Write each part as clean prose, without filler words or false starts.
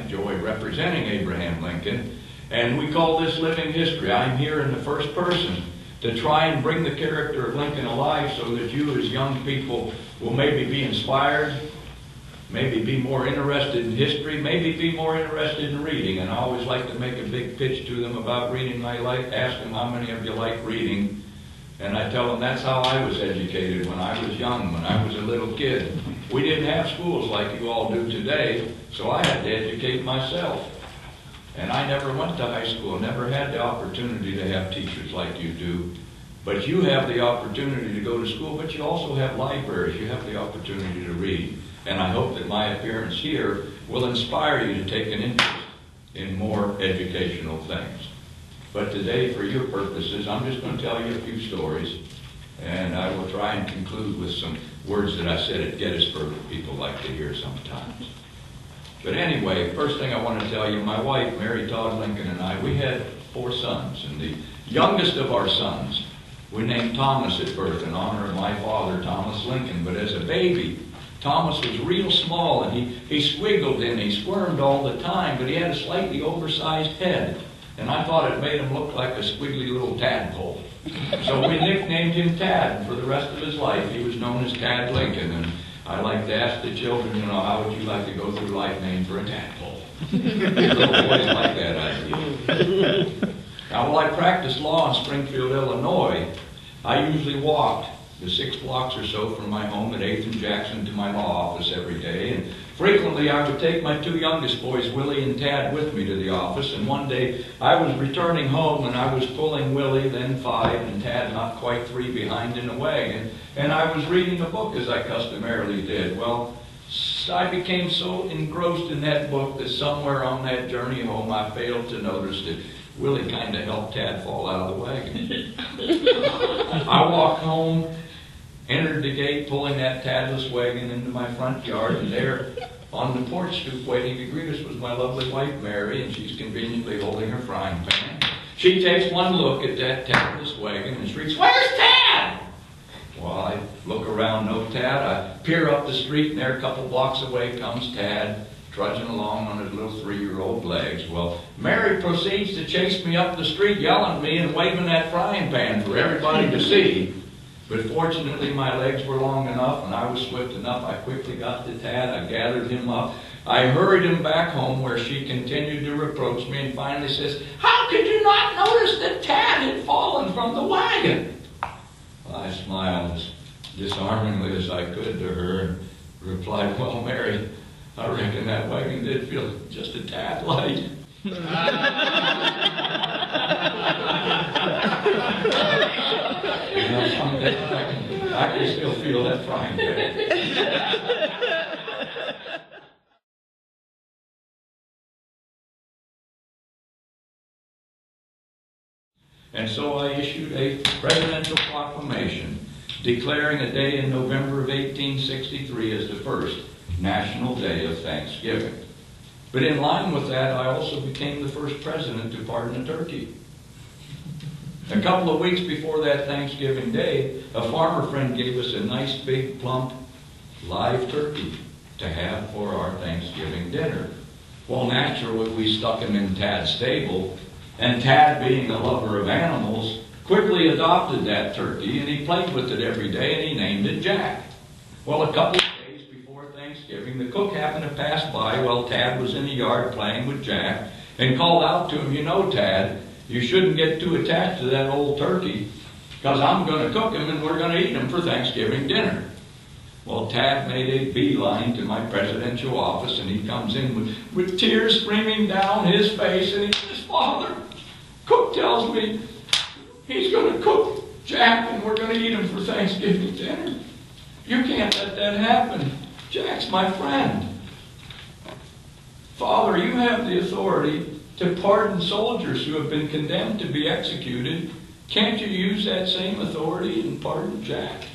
enjoy representing Abraham Lincoln. And we call this living history. I'm here in the first person to try and bring the character of Lincoln alive so that you as young people will maybe be inspired, maybe be more interested in history, maybe be more interested in reading. And I always like to make a big pitch to them about reading. I ask them, how many of you like reading? And I tell them that's how I was educated when I was young, when I was a little kid. We didn't have schools like you all do today, so I had to educate myself. And I never went to high school, never had the opportunity to have teachers like you do. But you have the opportunity to go to school, but you also have libraries. You have the opportunity to read. And I hope that my appearance here will inspire you to take an interest in more educational things. But today, for your purposes, I'm just going to tell you a few stories. And I will try and conclude with some words that I said at Gettysburg that people like to hear sometimes. But anyway, first thing I want to tell you, my wife, Mary Todd Lincoln, and I, we had 4 sons. And the youngest of our sons, we named Thomas at birth in honor of my father, Thomas Lincoln. But as a baby, Thomas was real small, and he squiggled and he squirmed all the time, but he had a slightly oversized head. And I thought it made him look like a squiggly little tadpole. So we nicknamed him Tad. For the rest of his life, he was known as Tad Lincoln. And I like to ask the children, how would you like to go through life named for a tadpole? Little boys like that idea. Now, while I practiced law in Springfield, Illinois, I usually walked the 6 blocks or so from my home at 8th and Jackson to my law office every day. And frequently I would take my 2 youngest boys, Willie and Tad, with me to the office. And one day I was returning home and I was pulling Willie, then 5, and Tad not quite 3 behind in a wagon. And I was reading a book as I customarily did. Well, I became so engrossed in that book that somewhere on that journey home I failed to notice that Willie kind of helped Tad fall out of the wagon. I walked home, entered the gate, pulling that Tadless wagon into my front yard, and there on the porch stoop waiting to greet us was my lovely wife, Mary, and she's conveniently holding her frying pan. She takes one look at that Tadless wagon and shrieks, "Where's Tad?" Well, I look around, no Tad. I peer up the street, and there a couple blocks away comes Tad, trudging along on his little 3-year-old legs. Well, Mary proceeds to chase me up the street, yelling at me and waving that frying pan for everybody to see. But fortunately, my legs were long enough and I was swift enough. I quickly got to Tad. I gathered him up. I hurried him back home where she continued to reproach me and finally says, "How could you not notice that Tad had fallen from the wagon?" Well, I smiled as disarmingly as I could to her and replied, "Well, Mary, I reckon that wagon did feel just a tad light." Some days I can still feel that frying pan. And so I issued a presidential proclamation declaring a day in November of 1863 as the first National Day of Thanksgiving. But in line with that, I also became the first president to pardon a turkey. A couple of weeks before that Thanksgiving Day, a farmer friend gave us a nice big plump live turkey to have for our Thanksgiving dinner. Well, naturally, we stuck him in Tad's stable, and Tad, being a lover of animals, quickly adopted that turkey, and he played with it every day, and he named it Jack. Well, a couple of days before Thanksgiving, the cook happened to pass by while Tad was in the yard playing with Jack, and called out to him, Tad, you shouldn't get too attached to that old turkey, because I'm going to cook him and we're going to eat him for Thanksgiving dinner." Well, Tad made a beeline to my presidential office, and he comes in with tears streaming down his face, and he says, "Father, Cook tells me he's going to cook Jack and we're going to eat him for Thanksgiving dinner. You can't let that happen. Jack's my friend." "Father, you have the authority to pardon soldiers who have been condemned to be executed. Can't you use that same authority and pardon Jack?"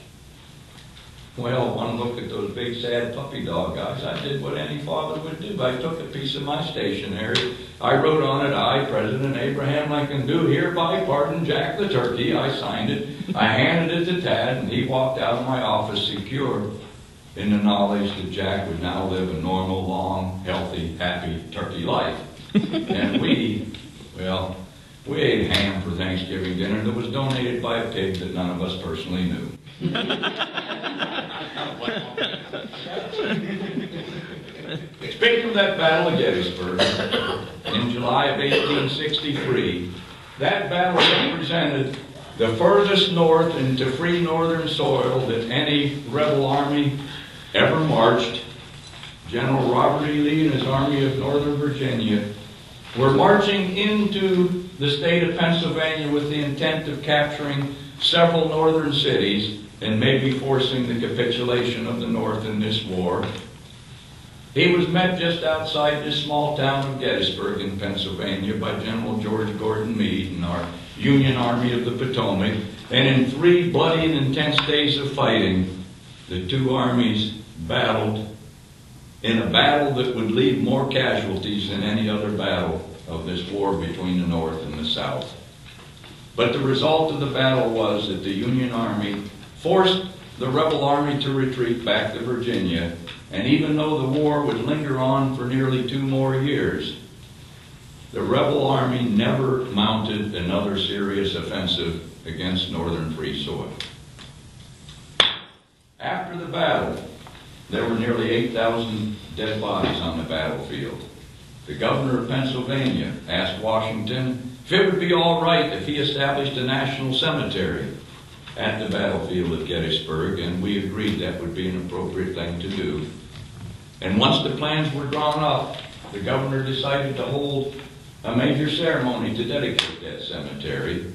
Well, one look at those big sad puppy dog eyes, I did what any father would do. I took a piece of my stationery. I wrote on it, "I, President Abraham Lincoln, do hereby pardon Jack the turkey." I signed it. I handed it to Tad, and he walked out of my office secure. in the knowledge that Jack would now live a normal, long, healthy, happy turkey life. And we ate ham for Thanksgiving dinner that was donated by a pig that none of us personally knew. Speaking of that Battle of Gettysburg, in July of 1863, that battle represented the furthest north into free northern soil that any rebel army ever marched. General Robert E. Lee and his Army of Northern Virginia were marching into the state of Pennsylvania with the intent of capturing several northern cities and maybe forcing the capitulation of the North in this war. He was met just outside this small town of Gettysburg in Pennsylvania by General George Gordon Meade and our Union Army of the Potomac. And in 3 bloody and intense days of fighting, the two armies battled in a battle that would leave more casualties than any other battle of this war between the North and the South. But the result of the battle was that the Union Army forced the rebel army to retreat back to Virginia, and even though the war would linger on for nearly 2 more years, the rebel army never mounted another serious offensive against northern free soil. After the battle, there were nearly 8,000 dead bodies on the battlefield. The governor of Pennsylvania asked Washington if it would be all right if he established a national cemetery at the battlefield of Gettysburg, and we agreed that would be an appropriate thing to do. And once the plans were drawn up, the governor decided to hold a major ceremony to dedicate that cemetery.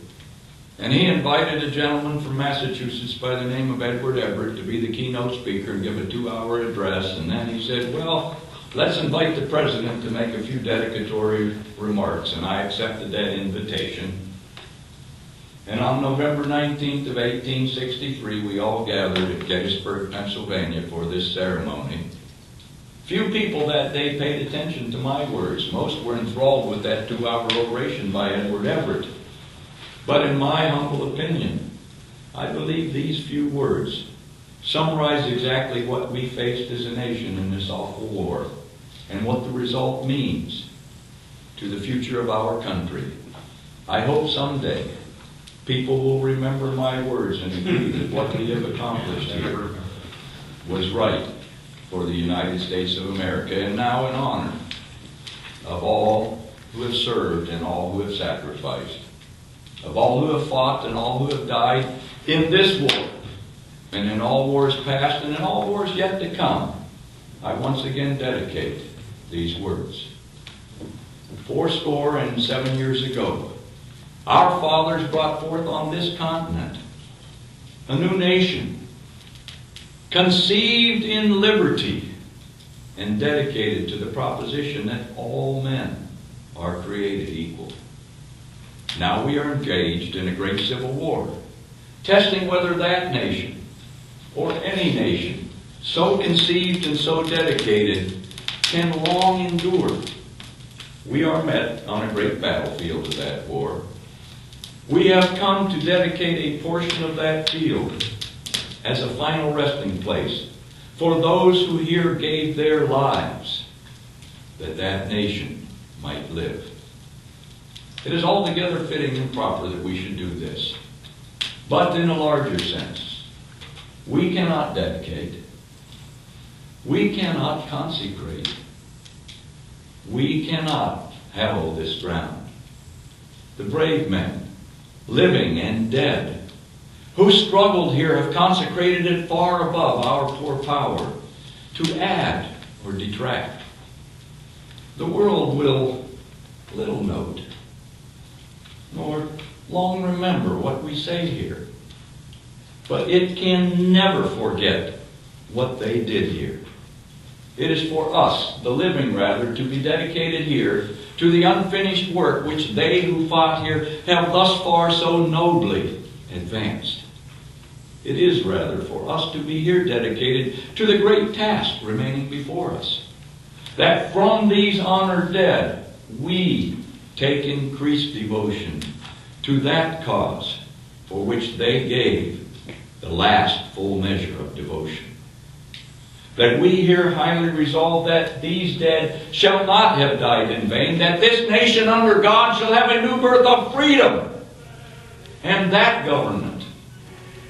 And he invited a gentleman from Massachusetts by the name of Edward Everett to be the keynote speaker and give a 2-hour address. And then he said, well, let's invite the president to make a few dedicatory remarks. And I accepted that invitation. And on November 19th of 1863, we all gathered at Gettysburg, Pennsylvania for this ceremony. Few people that day paid attention to my words. Most were enthralled with that 2-hour oration by Edward Everett. But in my humble opinion, I believe these few words summarize exactly what we faced as a nation in this awful war and what the result means to the future of our country. I hope someday people will remember my words and agree that what we have accomplished here was right for the United States of America, and now in honor of all who have served and all who have sacrificed, of all who have fought and all who have died in this war, and in all wars past and in all wars yet to come, I once again dedicate these words. 407 years ago, our fathers brought forth on this continent a new nation, conceived in liberty and dedicated to the proposition that all men are created equal. Now we are engaged in a great civil war, testing whether that nation or any nation so conceived and so dedicated can long endure. We are met on a great battlefield of that war. We have come to dedicate a portion of that field as a final resting place for those who here gave their lives that that nation might live. It is altogether fitting and proper that we should do this. But in a larger sense, we cannot dedicate, we cannot consecrate, we cannot hallow this ground. The brave men, living and dead, who struggled here have consecrated it far above our poor power to add or detract. The world will little note, nor long remember what we say here. But it can never forget what they did here. It is for us, the living rather, to be dedicated here to the unfinished work which they who fought here have thus far so nobly advanced. It is rather for us to be here dedicated to the great task remaining before us, that from these honored dead we take increased devotion to that cause for which they gave the last full measure of devotion. that we here highly resolve that these dead shall not have died in vain, that this nation under God shall have a new birth of freedom, and that government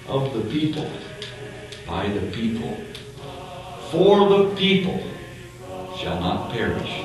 of the people, by the people, for the people, shall not perish,